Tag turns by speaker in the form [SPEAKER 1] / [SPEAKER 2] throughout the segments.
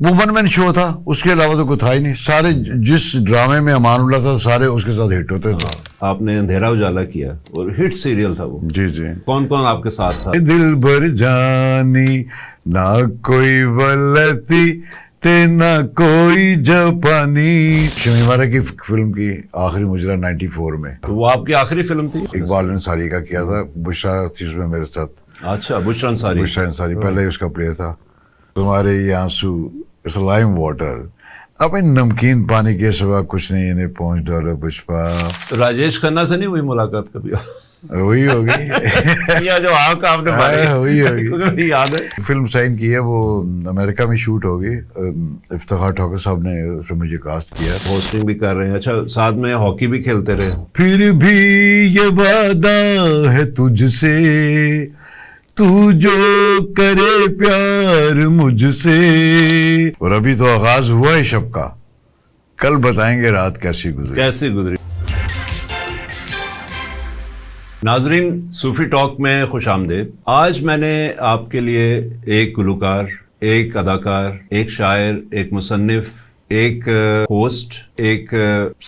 [SPEAKER 1] وہ ون مین شو تھا, اس کے علاوہ تو کوئی تھا ہی نہیں. سارے جس ڈرامے میں امان اللہ تھا سارے اس کے ساتھ ہٹ ہوتے تھے.
[SPEAKER 2] آپ نے اندھیرا اجالا کیا اور ہٹ سیریل تھا وہ.
[SPEAKER 1] جی جی.
[SPEAKER 2] کون کون آپ کے ساتھ تھا؟
[SPEAKER 1] دل بر جانی نہ کوئی غلطی تے نہ کوئی جاپانی, شمی مارا کی فلم کی آخری مجرا 94 میں.
[SPEAKER 2] تو وہ آپ کی آخری فلم تھی؟
[SPEAKER 1] اقبال انصاری کا کیا تھا, بشرا تھی اس میں میرے ساتھ.
[SPEAKER 2] اچھا, بشرا انصاری.
[SPEAKER 1] بشرا انصاری پہلے اس کا پلے تھا. تمہارے یہ آنسو اٹس لائم واٹر, اب ان نمکین پانی کے سوا کچھ نہیں, انہیں پہنچ ڈالو پشپا.
[SPEAKER 2] راجیش کھنہ سے نہیں ہوئی ملاقات کبھی؟
[SPEAKER 1] وہی ہوگی
[SPEAKER 2] یا جو آپ نے
[SPEAKER 1] وہی ہوگی.
[SPEAKER 2] یاد ہے
[SPEAKER 1] فلم سائن کی ہے وہ امریکہ میں شوٹ ہوگی. افتخار ٹھاکر صاحب نے اس میں مجھے کاسٹ کیا.
[SPEAKER 2] ہوسٹنگ بھی کر رہے ہیں. اچھا, ساتھ میں ہاکی بھی کھیلتے رہے.
[SPEAKER 1] پھر بھی یہ وعدہ ہے تجھ سے, تو جو کرے پیار مجھ سے. اور ابھی تو آغاز ہوا ہے شب کا, کل بتائیں گے رات کیسی گزری.
[SPEAKER 2] ناظرین, صوفی ٹاک میں خوش آمدید. آج میں نے آپ کے لیے ایک گلوکار, ایک اداکار, ایک شاعر, ایک مصنف, ایک ہوسٹ, ایک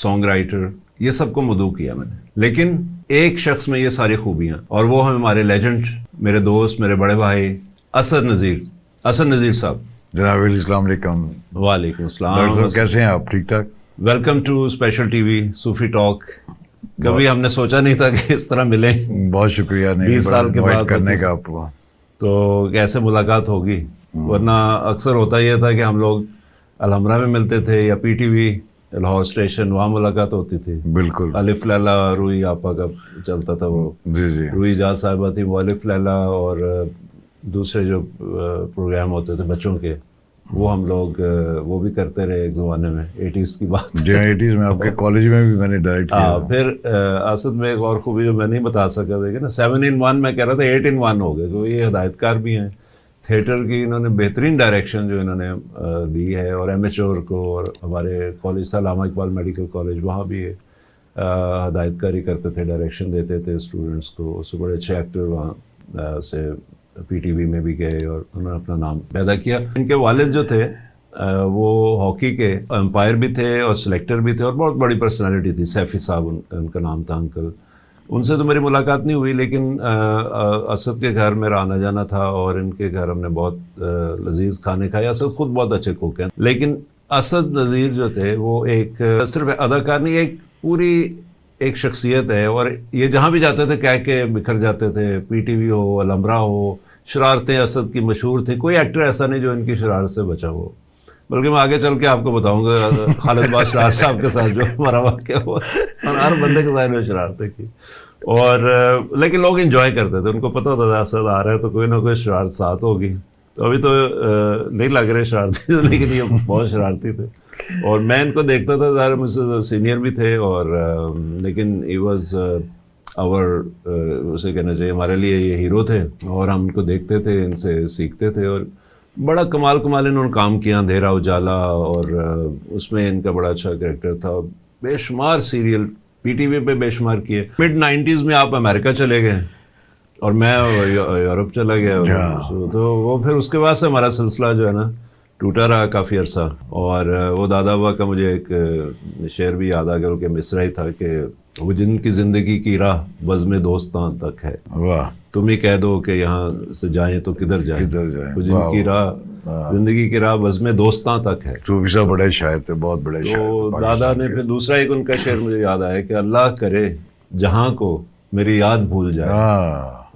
[SPEAKER 2] سانگ رائٹر, یہ سب کو مدعو کیا میں نے. لیکن ایک شخص میں یہ ساری خوبیاں, اور وہ ہیں ہمارے لیجنڈ, میرے دوست, میرے بڑے بھائی اسد نذیر. اسد نذیر صاحب.
[SPEAKER 1] جناب السلام علیکم.
[SPEAKER 2] وعلیکم السلام.
[SPEAKER 1] ڈاکٹر صاحب کیسے ہیں آپ؟ ٹھیک ٹھاک.
[SPEAKER 2] Welcome to special T V Sufi talk. کبھی ہم نے سوچا نہیں تھا کہ اس طرح ملیں.
[SPEAKER 1] بہت شکریہ
[SPEAKER 2] 20 سال کے بعد
[SPEAKER 1] کرنے کا آپ کو.
[SPEAKER 2] تو کیسے ملاقات ہوگی, ورنہ اکثر ہوتا یہ تھا کہ ہم لوگ الحمرا میں ملتے تھے یا P T V Lahore station, وہاں ملاقات ہوتی تھی.
[SPEAKER 1] بالکل.
[SPEAKER 2] الف لیلا روئی آپا کا چلتا تھا وہ.
[SPEAKER 1] جی جی.
[SPEAKER 2] روئی جاز صاحبہ تھی, وہ الف لیلا, اور دوسرے جو پروگرام ہوتے تھے بچوں کے, وہ ہم لوگ وہ بھی کرتے رہے ایک زمانے میں, 80s کی بات.
[SPEAKER 1] جی 80s میں آپ کے کالج میں بھی میں نے ڈائریکٹ کیا.
[SPEAKER 2] پھر اسد میں ایک اور خوبی جو میں نہیں بتا سکا تھا کہ نا 7 in 1 میں کہہ رہا تھا 8 in 1 ہو گئے, کیونکہ یہ ہدایت کار بھی ہیں تھیٹر کی. انہوں نے بہترین ڈائریکشن جو انہوں نے دی ہے, اور ایمیچور کو, اور ہمارے کالج تھا علامہ اقبال میڈیکل کالج, وہاں بھی ہدایت کاری کرتے تھے, ڈائریکشن دیتے تھے اسٹوڈنٹس کو. اس سے بڑے اچھے ایکٹر وہاں سے پی ٹی وی میں بھی گئے اور انہوں نے اپنا نام پیدا کیا. ان کے والد جو تھے وہ ہاکی کے امپائر بھی تھے اور سلیکٹر بھی تھے, اور بہت بڑی پرسنالٹی تھی. سیفی صاحب ان کا نام تھا انکل. ان سے تو میری ملاقات نہیں ہوئی, لیکن اسد کے گھر میرا آنا جانا تھا, اور ان کے گھر ہم نے بہت لذیذ کھانے کھائے. اسد خود بہت اچھے کوک ہیں, لیکن اسد نذیر جو تھے وہ ایک صرف اداکار نہیں, ایک پوری ایک شخصیت ہے. اور یہ جہاں بھی جاتے تھے کہہ کے بکھر جاتے تھے. پی ٹی وی ہو, الحمرا ہو, شرارتیں اسد کی مشہور تھیں. کوئی ایکٹر ایسا نہیں جو ان کی شرارت سے بچا ہو. بلکہ میں آگے چل کے آپ کو بتاؤں گا خالد بادشاہ صاحب کے ساتھ جو ہمارا واقعہ ہوا, اور ہر بندے کے ساتھ میں شرارتیں کی. اور لیکن لوگ انجوائے کرتے تھے, ان کو پتہ ہوتا تھا اسد آ رہا ہے تو کوئی نہ کوئی شرارت ساتھ ہوگی. تو ابھی تو نہیں لگ رہے شرارتی, لیکن یہ بہت شرارتی تھے. اور میں ان کو دیکھتا تھا, ظاہر مجھ سے سینئر بھی تھے, اور لیکن ای واز اسے کہنا چاہیے ہمارے لیے یہ ہیرو تھے, اور ہم ان کو دیکھتے تھے, ان سے سیکھتے تھے. اور بڑا کمال انہوں نے کام کیا, اندھیرا اجالا, اور اس میں ان کا بڑا اچھا کریکٹر تھا. بے شمار سیریل پی ٹی وی پہ بے شمار کیے. مڈ 90s میں آپ امریکہ چلے گئے اور میں یورپ چلا گیا. تو وہ پھر اس کے بعد سے ہمارا سلسلہ جو ہے نا ٹوٹا رہا کافی عرصہ. اور وہ دادا ہوا کا مجھے ایک شعر بھی یاد آ گیا کہ مصرع ہی تھا کہ وہ جن کی زندگی کی راہ بزم دوستاں تک ہے,
[SPEAKER 1] واہ,
[SPEAKER 2] تم ہی کہہ دو کہ یہاں سے جائیں تو کدھر جائیں. وہ جن کی راہ زندگی کی راہ بزم دوستاں تک ہے.
[SPEAKER 1] صوفی صاحب بڑے شاعر تھے, بہت بڑے شاعر.
[SPEAKER 2] تو دادا نے پھر دوسرا ایک ان کا شعر مجھے یاد آیا کہ اللہ کرے جہاں کو میری یاد بھول جائے,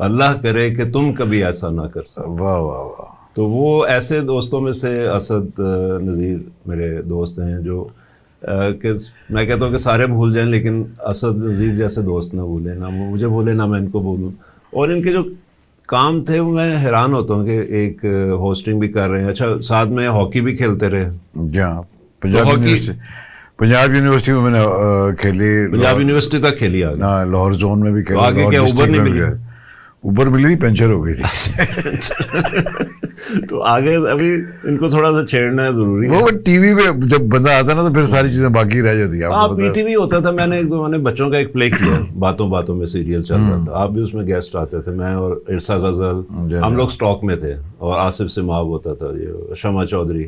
[SPEAKER 2] اللہ کرے کہ تم کبھی ایسا نہ کر سکو.
[SPEAKER 1] واہ واہ واہ.
[SPEAKER 2] تو وہ ایسے دوستوں میں سے اسد نذیر میرے دوست ہیں جو کہ میں کہتا ہوں کہ سارے بھول جائیں, لیکن اسد نذیر جیسے دوست نہ بھولیں, نہ مجھے بھولے نہ میں ان کو بھولوں. اور ان کے جو کام تھے وہ میں حیران ہوتا ہوں کہ ایک ہوسٹنگ بھی کر رہے ہیں, اچھا ساتھ میں ہاکی بھی کھیلتے رہے.
[SPEAKER 1] جی ہاں, پنجاب یونیورسٹی میں میں نے کھیلی.
[SPEAKER 2] پنجاب یونیورسٹی تک کھیلی آگے؟
[SPEAKER 1] لاہور زون میں بھی کھیلی.
[SPEAKER 2] آگے کیا اوبر نہیں ملی؟
[SPEAKER 1] اوبر ملی تھی, پنچر ہو گئی تھی.
[SPEAKER 2] تو آگے ابھی ان کو تھوڑا سا چھیڑنا ہے ضروری ہے.
[SPEAKER 1] وہ ٹی وی پہ جب بندہ آتا نا تو پھر ساری چیزیں باقی رہ جاتی ہیں.
[SPEAKER 2] ہاں پی ٹی وی ہوتا تھا, میں نے ایک دو بچوں کا ایک پلے کیا, باتوں باتوں میں سیریل چل رہا تھا. آپ بھی اس میں گیسٹ آتے تھے, میں اور ارسا غزل, ہم لوگ اسٹاک میں تھے, اور آصف سماب ہوتا تھا, یہ شمع چودھری,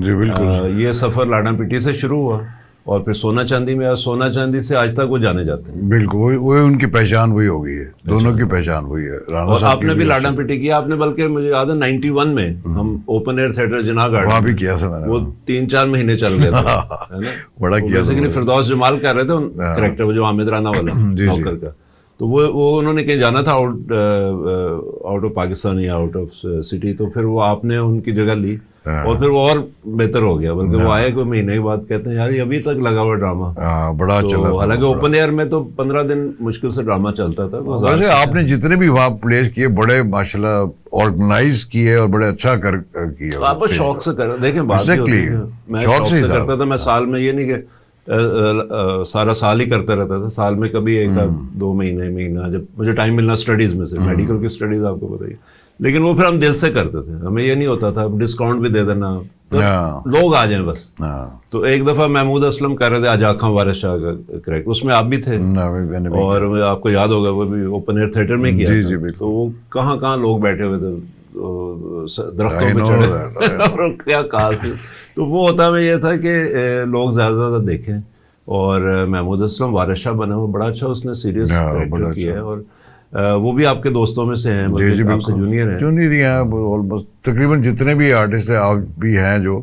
[SPEAKER 1] جی بالکل.
[SPEAKER 2] یہ سفر لاڈا پٹی سے شروع ہوا اور پھر سونا چاندی میں. سونا چاندی سے آج تک وہ جانے جاتے ہیں.
[SPEAKER 1] بالکل وہی ان کی پہچان وہی ہو گئی ہے, دونوں کی پہچان وہی ہے. رانا
[SPEAKER 2] اور
[SPEAKER 1] صاحب
[SPEAKER 2] آپ نے بھی لاڈا پٹی کیا. آپ نے بلکہ مجھے یاد ہے 91 میں ہم اوپن ایئر تھیٹر جناح
[SPEAKER 1] وہاں
[SPEAKER 2] گارڈن
[SPEAKER 1] بھی کیا تھا میں نے,
[SPEAKER 2] وہ 3-4 مہینے چل گئے تھے.
[SPEAKER 1] بڑا کیا
[SPEAKER 2] بیسیکلی فردوس جمال کر رہے تھے کریکٹر, وہ جو حامد رانا والا نوکر کا. تو وہ انہوں نے کہیں جانا تھا آؤٹ آف پاکستان یا آؤٹ آف سٹی, تو پھر وہ آپ نے ان کی جگہ لی اور پھر وہ اور بہتر ہو گیا. بلکہ وہ آئے کوئی مہینے کے بعد کہتے ہیں یار یہ ابھی تک لگا ہوا ڈرامہ
[SPEAKER 1] بڑا چلا تھا.
[SPEAKER 2] حالانکہ اوپن ایئر میں تو 15 دن مشکل سے ڈرامہ چلتا تھا.
[SPEAKER 1] ویسے آپ نے جتنے بھی وہاں پلیس کیے بڑے ماشاءاللہ آرگنائز کیے اور بڑے اچھا کیے.
[SPEAKER 2] آپ شوق سے کر دیکھیں بات میں شوق سے کرتا تھا. میں سال میں یہ نہیں کہ سارا سال ہی کرتا رہتا تھا, سال میں کبھی 1-2 مہینہ جب مجھے ٹائم ملنا اسٹڈیز میں سے, میڈیکل کی اسٹڈیز آپ کو بتائیے. لیکن وہ پھر ہم دل سے کرتے تھے, ہمیں یہ نہیں ہوتا تھا ڈسکاؤنٹ بھی دے دینا, لوگ آ جائیں بس. تو ایک دفعہ محمود اسلم کر رہے تھے آج آخاں وارث شاہ کا کریکٹ, اس میں آپ بھی تھے اور آپ کو یاد ہوگا وہ بھی اوپن ایئر تھیٹر میں کیا. تو وہ کہاں لوگ بیٹھے ہوئے تھے درختوں پہ چڑھے اور کیا خاص تھے. تو وہ ہوتا میں یہ تھا کہ لوگ زیادہ سے زیادہ دیکھیں. اور محمود اسلم وارث شاہ بنا ہوا, بڑا اچھا اس نے سیریس کریکٹر کیا ہے. اور وہ بھی آپ کے دوستوں میں سے ہیں, آپ سے جونیئر ہیں.
[SPEAKER 1] جونیئر ہی ہیں آلموسٹ تقریباً جتنے بھی آرٹسٹ ہیں آپ بھی ہیں جو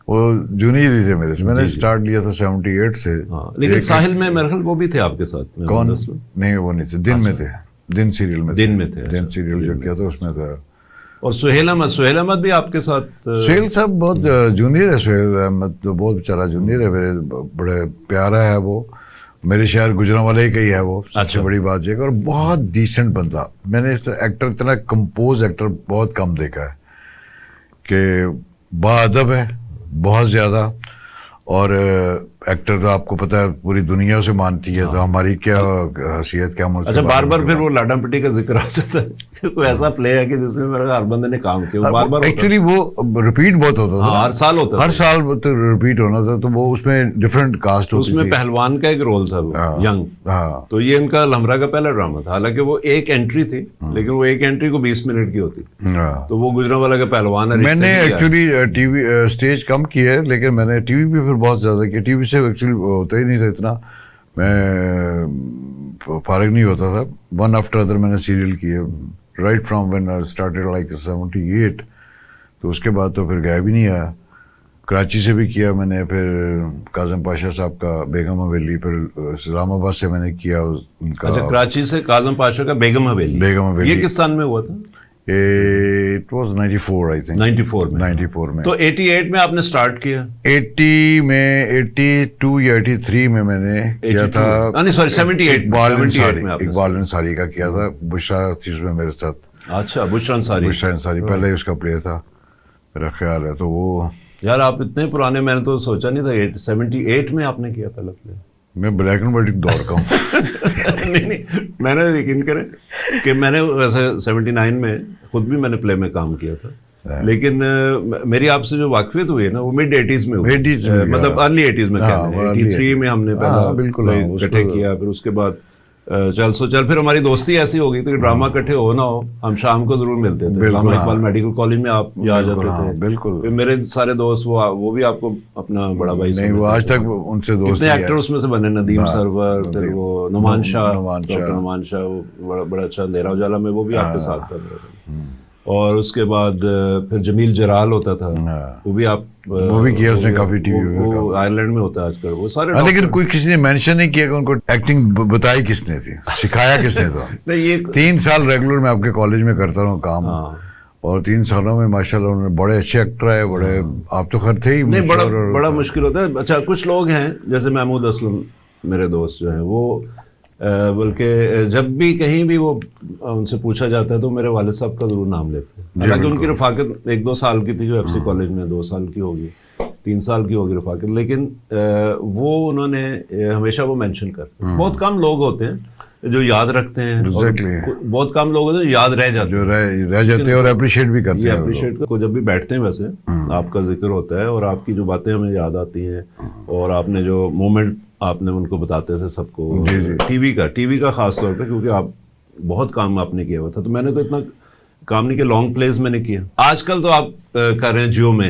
[SPEAKER 1] وہ جونیئر ہی تھے میرے سے. میں نے اسٹارٹ لیا تھا 78 سے.
[SPEAKER 2] لیکن ساحل میں میرے خیال وہ بھی تھے آپ کے ساتھ.
[SPEAKER 1] کون؟ نہیں وہ نہیں تھے, دن میں تھے, دن سیریل میں.
[SPEAKER 2] دن میں تھے,
[SPEAKER 1] دن سیریل جو کیا تھا اس میں تھا.
[SPEAKER 2] اور سہیل احمد بھی آپ کے ساتھ.
[SPEAKER 1] سہیل صاحب بہت جونیئر ہے. سہیل احمد تو بہت بیچارہ جونیئر ہے میرے, بڑے پیارا ہے وہ. میرے شہر گجرانوالے کا ہی ہے وہ, سب سے بڑی بات یہ. اور بہت ڈیسنٹ بندہ. میں نے اس ایکٹر اتنا کمپوز ایکٹر بہت کم دیکھا ہے کہ باادب ہے بہت زیادہ. اور ایکٹر تو آپ کو پتا ہے پوری دنیا اسے مانتی ہے, تو ہماری کیا حیثیت کیا.
[SPEAKER 2] اچھا بار بار پھر وہ لاڈا پٹی کا ذکر آ جاتا ہے, کوئی ایسا پلے ہے کہ جس میں میرا ہر بندے نے کام کیا بار بار.
[SPEAKER 1] ایکچولی وہ ریپیٹ بہت ہوتا تھا,
[SPEAKER 2] ہر سال ہوتا,
[SPEAKER 1] ہر سال ریپیٹ ہونا تھا. تو وہ اس میں ڈفرینٹ کاسٹ ہوتی
[SPEAKER 2] تھی. اس میں پہلوان کا ایک رول تھا ینگ. تو یہ ان کا لمرا کا پہلا ڈرامہ تھا. حالانکہ وہ ایک انٹری تھی, لیکن وہ ایک انٹری کو 20 منٹ کی ہوتی. تو وہ گجرانوالہ کا پہلوان ہے.
[SPEAKER 1] میں نے ایکچولی ٹی وی اسٹیج کم کی ہے, لیکن میں نے ٹی وی پہ پھر بہت زیادہ کیا. ٹی وی سے ایکچولی ہوتا ہی نہیں تھا اتنا, میں فارغ نہیں ہوتا تھا. ون آفٹر ادر میں نے سیریل کیے right from when I started like 78. تو اس کے بعد تو پھر گیا بھی نہیں آیا. کراچی سے بھی کیا میں نے, پھر کاظم پاشا صاحب کا بیگم حویلی, پھر اسلام آباد سے میں نے کیا ان کا.
[SPEAKER 2] اچھا کراچی سے کاظم پاشا کا بیگم حویلی. یہ کس سال میں ہوا تھا؟
[SPEAKER 1] It was 94 I think. 94 میں.
[SPEAKER 2] تو 88 میں آپ نے سٹارٹ کیا.
[SPEAKER 1] 80 میں 82 یا 83 میں میں نے کیا تھا.
[SPEAKER 2] نہیں سوری 78 میں
[SPEAKER 1] اقبال انصاری کا کیا تھا. بشرا تھی اس میں میرے ساتھ.
[SPEAKER 2] اچھا بشرا انصاری
[SPEAKER 1] پہلے اس کا پلے تھا میرا خیال ہے. تو وہ
[SPEAKER 2] یار آپ اتنے پرانے, میں نے تو سوچا نہیں تھا 78 میں آپ نے کیا پہلا پلے.
[SPEAKER 1] میں بلیک اینڈ وائٹ دور کا ہوں.
[SPEAKER 2] نہیں میں نے یقین کریں کہ میں نے ویسے 79 میں خود بھی میں نے پلے میں کام کیا تھا, لیکن میری آپ سے جو واقفیت ہوئی ہے نا وہ مڈ 80s میں ہوئی, مطلب ارلی 80s میں. 83 میں ہم نے پہلا اکٹھے کیا. پھر اس کے بعد چل پھر ہماری دوستی ایسی ہو گئی تھی کہ ڈرامہ اکٹھے ہو نہ ہو ہم شام کو ضرور ملتے تھے. علامہ اقبال میڈیکل کالج میں آپ آ جاتے تھے.
[SPEAKER 1] بالکل.
[SPEAKER 2] میرے سارے دوست وہ بھی آپ کو اپنا بڑا بھائی
[SPEAKER 1] نہیں, وہ آج تک ان سے دوست
[SPEAKER 2] ہیں. ایکٹر اس میں سے بنے, ندیم سرور, پھر وہ نعمان شاہ, وہ بڑا اچھا اندھیرا اجالا میں وہ بھی آپ کے ساتھ تھا. اور اس کے بعد پھر جمیل جرال ہوتا تھا, وہ بھی آپ
[SPEAKER 1] وہ بھی کیا اس نے کافی ٹی وی.
[SPEAKER 2] وہ آئرلینڈ میں ہوتا ہے آج کل. وہ سارے
[SPEAKER 1] لیکن کوئی کسی نے مینشن نہیں کیا کہ ان کو ایکٹنگ بتائی کس نے تھی, سکھایا کس نے تھا. 3 سال ریگولر میں آپ کے کالج میں کرتا رہا ہوں کام, اور 3 سالوں میں ماشاءاللہ انہوں نے بڑے اچھے ایکٹر آئے. بڑے آپ تو خیر تھے ہی.
[SPEAKER 2] نہیں بڑا مشکل ہوتا ہے. اچھا کچھ لوگ ہیں جیسے محمود اسلم میرے دوست جو ہیں, وہ بلکہ جب بھی کہیں بھی وہ ان سے پوچھا جاتا ہے تو میرے والد صاحب کا ضرور نام لیتے ہیں. حالانکہ ان کی رفاقت 1-2 سال کی تھی جو ایف سی کالج میں, 2 سال کی ہوگی, 3 سال کی ہوگی رفاقت, لیکن وہ انہوں نے ہمیشہ وہ مینشن کرتے ہیں. بہت کم لوگ ہوتے ہیں جو یاد رکھتے ہیں, بہت کم لوگ ہوتے ہیں جو یاد رہ جاتے ہیں اور
[SPEAKER 1] اپریشیٹ بھی کرتے ہیں.
[SPEAKER 2] اپریشیٹ کو جب بھی بیٹھتے ہیں ویسے آپ کا ذکر ہوتا ہے اور آپ کی جو باتیں ہمیں یاد آتی ہیں, اور آپ نے جو مومنٹ آپ نے ان کو بتاتے تھے سب کو. ٹی وی کا خاص طور پہ, کیونکہ آپ بہت کام آپ نے کیا ہوا تھا. تو میں نے تو اتنا کام نہیں کیا, لانگ پلیز میں نے کیا. آج کل تو آپ کر رہے ہیں جیو میں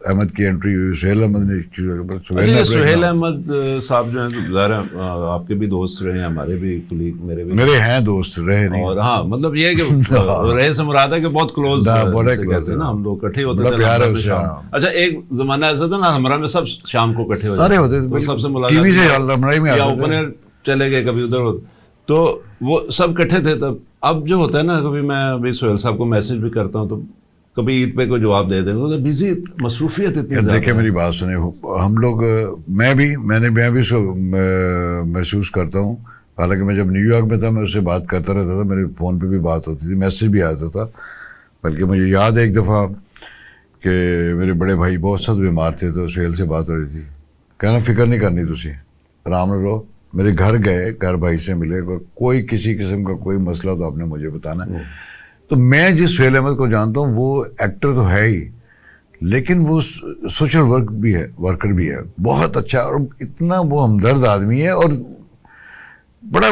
[SPEAKER 1] احمد کی انٹری ہوئی, سہیل احمد نے
[SPEAKER 2] سہیل احمد صاحب جو ہیں ظاہر آپ کے بھی دوست رہے ہیں, ہمارے بھی کولیگ,
[SPEAKER 1] میرے ہیں دوست رہے نہیں,
[SPEAKER 2] اور ہاں مطلب یہ ہے کہ رہے سے مراد ہے کہ بہت کلوز کہتے ہیں نا, ہم لوگ اکٹھے ہوتے تھے. اچھا ایک زمانہ ایسا تھا نا ہمارا میں سب شام کو اکٹھے ہوتے تھے, سب سے ملاقات یا اوپنر چلے گئے کبھی ادھر, تو وہ سب اکٹھے تھے تب. اب جو ہوتا ہے نا, کبھی میں ابھی سہیل صاحب کو میسج بھی کرتا ہوں تو کبھی عید پہ کوئی جواب دے دیں گے, تو بزی مصروفیت اتنی زیادہ.
[SPEAKER 1] دیکھیں میری بات سنیں, ہم لوگ میں بھی اس کو محسوس کرتا ہوں, حالانکہ میں جب نیو یارک میں تھا میں اس سے بات کرتا رہتا تھا, میرے فون پہ بھی بات ہوتی تھی, میسج بھی آتا تھا. بلکہ مجھے یاد ہے ایک دفعہ کہ میرے بڑے بھائی بہت سخت بیمار تھے, تو سہیل سے بات ہو رہی تھی, کہنا فکر نہیں کرنی تسی, آرام رہو. میرے گھر گئے, گھر بھائی سے ملے, کوئی کسی قسم کا کوئی مسئلہ تو آپ نے مجھے بتانا. تو میں جس سہیل احمد کو جانتا ہوں وہ ایکٹر تو ہے ہی, لیکن وہ سوشل ورکر بھی ہے, بہت اچھا, اور اتنا وہ ہمدرد آدمی ہے, اور بڑا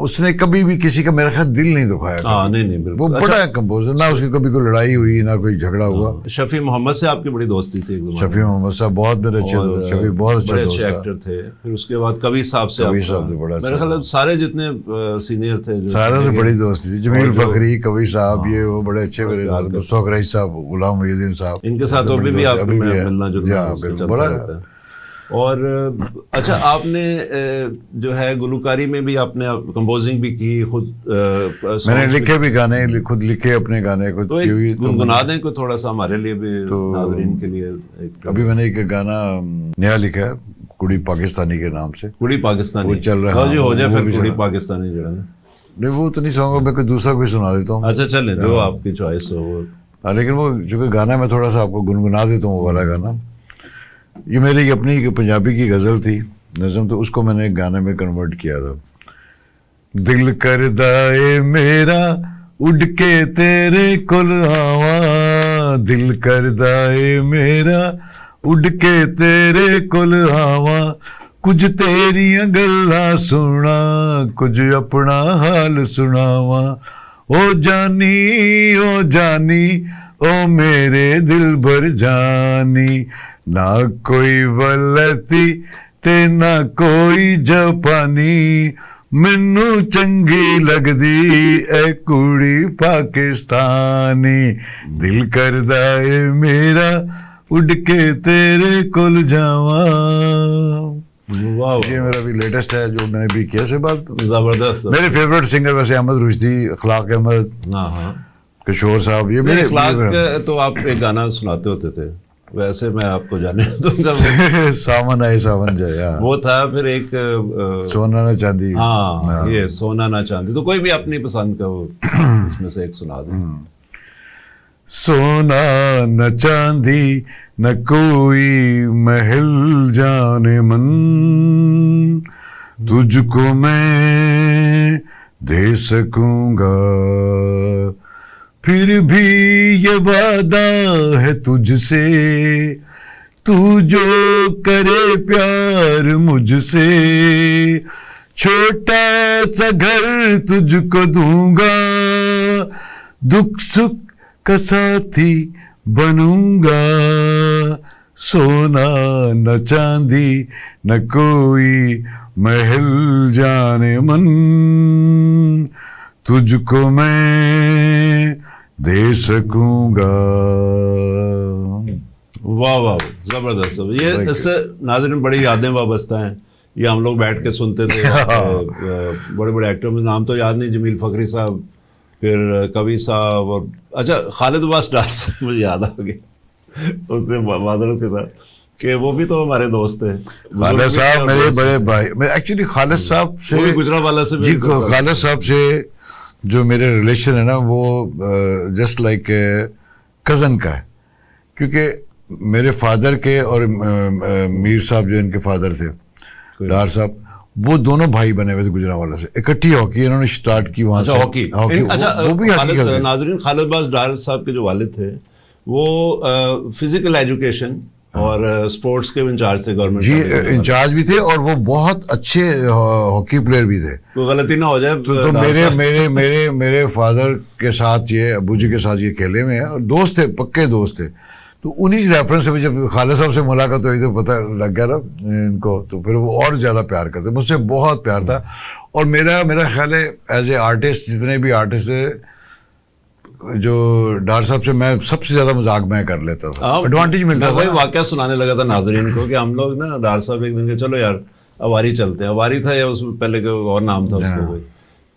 [SPEAKER 1] اس نے کبھی بھی کسی کا میرا خیال دل نہیں دکھایا.
[SPEAKER 2] نہیں
[SPEAKER 1] وہ بڑا کمپوزر, نہ اس کی کبھی کوئی لڑائی ہوئی, نہ کوئی جھگڑا ہوا.
[SPEAKER 2] شفیع محمد سے آپ کی بڑی دوستی تھی.
[SPEAKER 1] شفیع محمد صاحب بہت میرے اچھے دوست, شفیع بہت اچھے
[SPEAKER 2] ایکٹر تھے. پھر اس کے بعد کبیر صاحب سے میرے خیال سارے جتنے سینئر تھے
[SPEAKER 1] سارے سے بڑی دوستی تھی. جمیل فخری, کبیر صاحب, یہ وہ بڑے اچھے میرے دوست. مصطفیٰ قریشی صاحب, غلام محی الدین صاحب,
[SPEAKER 2] ان کے ساتھ ابھی بھی آپ ملنا جلنا بڑا. اور اچھا آپ نے جو ہے گلوکاری میں بھی آپ نے کمپوزنگ بھی کی خود,
[SPEAKER 1] میں نے لکھے بھی گانے, خود لکھے اپنے گانے خود.
[SPEAKER 2] تو گنگنا دیں کوئی تھوڑا سا ہمارے لیے بھی, ناظرین کے لیے.
[SPEAKER 1] ابھی میں نے ایک گانا نیا لکھا ہے, کڑی پاکستانی کے نام سے.
[SPEAKER 2] کڑی پاکستانی
[SPEAKER 1] چل رہا ہے,
[SPEAKER 2] ہو جائے پھر کڑی پاکستانی جو ہے نا.
[SPEAKER 1] نہیں وہ تو نہیں سنوں گا, میں کوئی دوسرا کوئی سنا دیتا ہوں.
[SPEAKER 2] اچھا چلیں, جو آپ کی چوائس ہو.
[SPEAKER 1] لیکن وہ چونکہ گانا میں تھوڑا سا آپ کو گنگنا دیتا ہوں, وہ والا گانا. یہ میری اپنی پنجابی کی غزل تھی, نظم, تو اس کو میں نے گانے میں کنورٹ کیا تھا. دل کردا اے میرا اڑ کے تیرے کول آواں, دل کردا اے میرا اڑ کے تیرے کول آواں, کچھ تیریاں گلاں سنا, کچھ اپنا حال سناواں. او جانی او میرے دل بھر جانی, نہ کوئی ولتی تے نہ کوئی جاپانی, مینو چنگی لگدی اے کڑی پاکستانی. دل کردا اے میرا اڑ کے تیرے کول جاواں. یہ میرا بھی لیٹسٹ ہے جو میں نے بھی کیا سے بات.
[SPEAKER 2] زبردست.
[SPEAKER 1] میرے فیوریٹ سنگر ویسے احمد رشدی, اخلاق احمد, کشور صاحب. یہ میرے
[SPEAKER 2] اخلاق تو آپ ایک گانا سناتے ہوتے تھے, ویسے میں آپ کو جانے دوں گا.
[SPEAKER 1] ساون آئے ساون جائے,
[SPEAKER 2] وہ تھا. پھر ایک
[SPEAKER 1] سونا نہ چاندی.
[SPEAKER 2] ہاں یہ سونا نہ چاندی. تو کوئی بھی اپنی پسند کا وہ اس میں سے ایک سنا دیں.
[SPEAKER 1] سونا نہ چاندی نہ کوئی محل جانے من, تجھ کو میں دے سکوں گا, پھر بھی یہ وعدہ ہے تجھ سے, تو جو کرے پیار مجھ سے, چھوٹا سا گھر تجھ کو دوں گا, دکھ سکھ کا ساتھی بنوں گا. سونا نہ چاندی نہ کوئی محل جانے من, تجھ کو میں دے سکوں گا.
[SPEAKER 2] واہ واہ, زبردست. یہ اس سے ناظرین بڑی یادیں وابستہ ہیں. یہ ہم لوگ بیٹھ کے سنتے تھے. بڑے بڑے ایکٹر میں نام تو یاد نہیں, جمیل فخری صاحب, پھر کبیر صاحب, اور اچھا خالد عباس ڈار صاحب مجھے یاد آ گیا اس سے معذرت کے ساتھ کہ وہ بھی تو ہمارے دوست تھے.
[SPEAKER 1] خالد صاحب میرے بڑے بھائی, میں ایکچولی خالد صاحب سے,
[SPEAKER 2] گجرانوالہ سے,
[SPEAKER 1] جی خالد صاحب سے جو میرے ریلیشن ہے نا وہ جسٹ لائک کزن کا ہے, کیونکہ میرے فادر کے اور میر صاحب جو ان کے فادر تھے ڈار صاحب, وہ دونوں بھائی بنے ہوئے تھے گجرانوالہ سے. اکٹھی ہاکی انہوں نے سٹارٹ کی وہاں سے.
[SPEAKER 2] ہاکی. ناظرین خالد عباس ڈار صاحب کے جو والد تھے وہ فزیکل ایجوکیشن اور اسپورٹس کے انچارج تھے گورنمنٹ.
[SPEAKER 1] جی انچارج بھی تھے, اور وہ بہت اچھے ہاکی پلیئر بھی تھے.
[SPEAKER 2] کوئی غلطی نہ ہو جائے.
[SPEAKER 1] تو میرے فادر کے ساتھ یہ, ابو جی کے ساتھ یہ کھیلے میں ہیں, اور دوست تھے, پکے دوست تھے. تو انہیں ریفرنس سے جب خالد صاحب سے ملاقات ہوئی تو پتہ لگ گیا نا ان کو, تو پھر وہ اور زیادہ پیار کرتے, مجھ سے بہت پیار تھا. اور میرا خیال ہے ایز اے آرٹسٹ جتنے بھی آرٹسٹ تھے, جو ڈار صاحب سے میں سب سے زیادہ مذاق میں کر لیتا تھا, ایڈوانٹیج ملتا تھا.
[SPEAKER 2] وہی واقعہ سنانے لگا تھا ناظرین کو کہ ہم لوگ نا ڈار صاحب ایک دن کہ چلو یار اواری چلتے ہیں, اواری تھا یا اس میں پہلے کوئی اور نام تھا اس کو کوئی,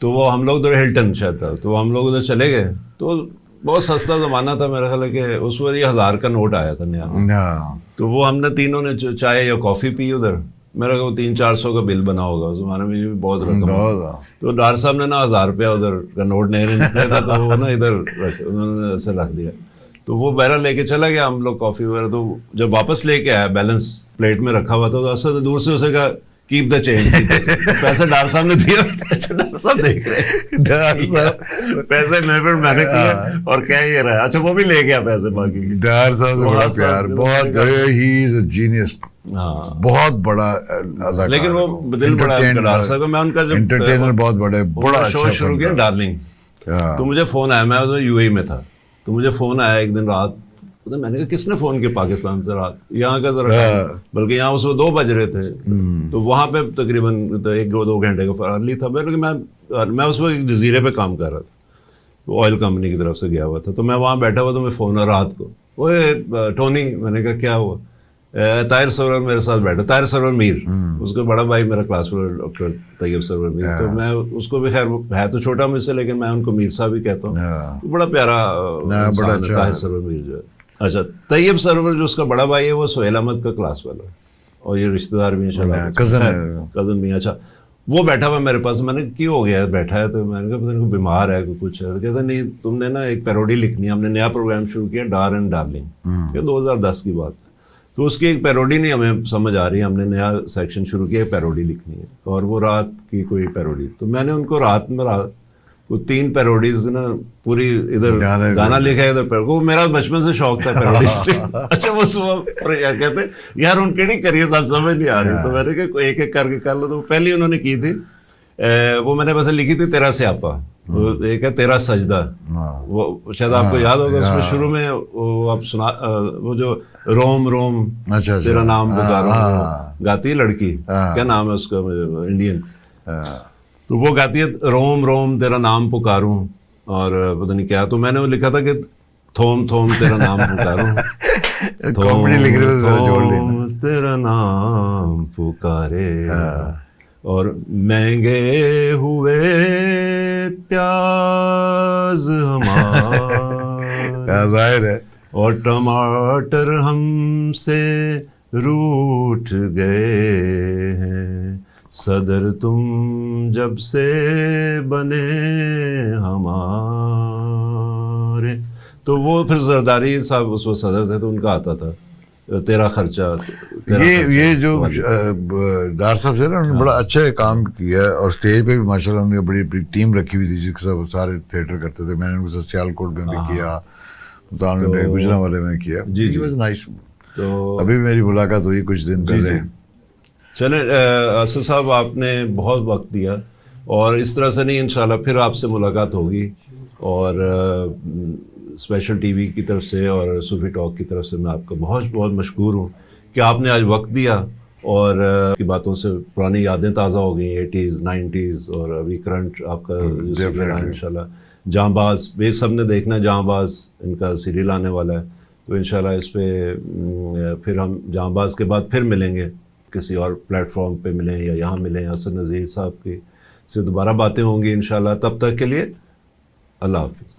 [SPEAKER 2] تو وہ ہم لوگ ادھر ہلٹن شاید تھا, تو ہم لوگ ادھر چلے گئے. تو بہت سستا زمانہ تھا, میرا خیال ہے کہ اس وقت 1000 کا نوٹ آیا تھا نیا. تو وہ ہم نے تینوں نے چائے یا کافی پی ادھر, میرا کہ 300-400 کا بل بنا ہوگا اس زمانے میں, بہت رقم. تو ڈار صاحب نے نا 1000 روپیہ ادھر کا نوٹ نئے نکلا تھا, تو وہ نا ادھر انہوں نے ایسے رکھ دیا. تو وہ بہرحال لے کے چلا گیا, ہم لوگ کافی وغیرہ. تو جب واپس لے کے آیا بیلنس پلیٹ میں رکھا ہوا تھا, تو اصل دور سے اسے کہا کیپ دا چینج, پیسے ڈار صاحب نے دیا. اچھا ڈار صاحب دیکھ رہے, ڈار صاحب پیسے میں نے کیے اور کہہ یہ رہا ہے. اچھا وہ بھی لے گیا پیسے باقی.
[SPEAKER 1] ڈار صاحب سے بڑا پیار, بہت, ہی از اے جینیس, بہت بڑا.
[SPEAKER 2] لیکن وہ دل بڑا ڈار صاحب کا. میں ان کا جب
[SPEAKER 1] انٹرٹینر بہت بڑا
[SPEAKER 2] شو شروع کیا ڈارلنگ, تو مجھے فون آیا, میں یو اے میں تھا, تو مجھے فون آیا ایک دن رات. میں نے کہا کس نے فون کیا پاکستان سے رات, یہاں کا ذرا, بلکہ یہاں اس وقت 2 بج رہے تھے, تو وہاں پہ تقریباً 1-2 گھنٹے کا فرق تھا. بلکہ میں اس وقت ایک جزیرے پہ کام کر رہا تھا, وہ آئل کمپنی کی طرف سے گیا ہوا تھا. تو میں وہاں بیٹھا ہوا, تو میں فون رات کو, وہ ٹونی, میں نے کہا کیا ہوا. طاہر سرور میرے ساتھ بیٹھا, طاہر سرور میر, اس کا بڑا بھائی میرا کلاس میں ڈاکٹر طیب سرور میر. تو میں اس کو بھی, خیر ہے تو چھوٹا مجھ سے, لیکن میں ان کو میر صاحب ہی کہتا ہوں. بڑا پیارا طاہر سرور میر جو ہے. اچھا طیب سرور جو اس کا بڑا بھائی ہے, وہ سہیل احمد کا کلاس والا ہے, اور یہ رشتہ دار بھی ہیں, کزن بھی. اچھا وہ بیٹھا ہوا میرے پاس, میں نے کیوں ہو گیا بیٹھا ہے, تو میں نے کہا پتہ نہیں بیمار ہے کچھ ہے. کہتا نہیں تم نے نا ایک پیروڈی لکھنی ہے, ہم نے نیا پروگرام شروع کیا ڈار اینڈ ڈارلنگ, یہ 2010 کی بات ہے. تو اس کی ایک پیروڈی نہیں ہمیں سمجھ آ رہی ہے, ہم نے نیا سیکشن شروع کیا, ایک پیروڈی لکھنی ہے, اور وہ رات کی کوئی پیروڈی. تو میں نے ان کو رات میں وہ 3 پیروڈیز نا پوری ادھر گانا لکھا ہے, ادھر وہ میرا بچپن سے شوق تھا پیروڈیز. اچھا وہ صبح کہتے یار ان کے نہیں کریے, سب سمجھ نہیں آ رہی. تو میں نے کہا ایک ایک کر کے کر لو. تو پہلی انہوں نے کی تھی, وہ میں نے بس لکھی تھی تیرا سیاپا, ایک ہے تیرا سجدہ, وہ شاید آپ کو یاد ہوگا. اس میں شروع میں وہ آپ سنا, وہ جو روم روم تیرا نام پکاروں گاتی ہے لڑکی, کیا نام ہے اس کا انڈین, تو وہ گاتی ہے روم روم تیرا نام پکاروں, اور پتہ نہیں کیا. تو میں نے وہ لکھا تھا کہ تھوم تھوم تیرا نام پکاروں, تھوم تیرا نام پکارے, اور مہنگے ہوئے پیاز ہمارے
[SPEAKER 1] ظاہر ہے,
[SPEAKER 2] اور ٹماٹر ہم سے روٹھ گئے ہیں, صدر تم جب سے بنے ہمارے. تو وہ پھر زرداری صاحب اس وقت صدر تھے, تو ان کا آتا تھا تیرا خرچہ.
[SPEAKER 1] یہ جو ڈار صاحب سے نا, انہوں نے بڑا اچھا کام کیا ہے, اور اسٹیج پہ بھی ماشاء اللہ انہوں نے بڑی ٹیم رکھی ہوئی تھی جس کے ساتھ سارے تھیٹر کرتے تھے. میں نے ان کو سیال کوٹ میں بھی کیا, گجرا والے میں کیا. جی نائس. تو ابھی میری ملاقات ہوئی کچھ دن پہلے.
[SPEAKER 2] چلیں اسد صاحب, آپ نے بہت وقت دیا, اور اس طرح سے نہیں, انشاءاللہ پھر آپ سے ملاقات ہوگی. اور اسپیشل ٹی وی کی طرف سے اور صوفی ٹاک کی طرف سے میں آپ کا بہت بہت مشکور ہوں کہ آپ نے آج وقت دیا, اور کی باتوں سے پرانی یادیں تازہ ہو گئیں, 80s 90s, اور ابھی کرنٹ آپ کا انشاءاللہ. جاں باز یہ سب نے دیکھنا, جاں باز ان کا سیریل آنے والا ہے, تو انشاءاللہ اس پہ پھر ہم جاں باز کے بعد پھر ملیں گے, کسی اور پلیٹ فارم پہ ملیں یا یہاں ملیں. حسن نذیر صاحب کی سے دوبارہ باتیں ہوں گی انشاءاللہ. تب تک کے لیے اللہ حافظ.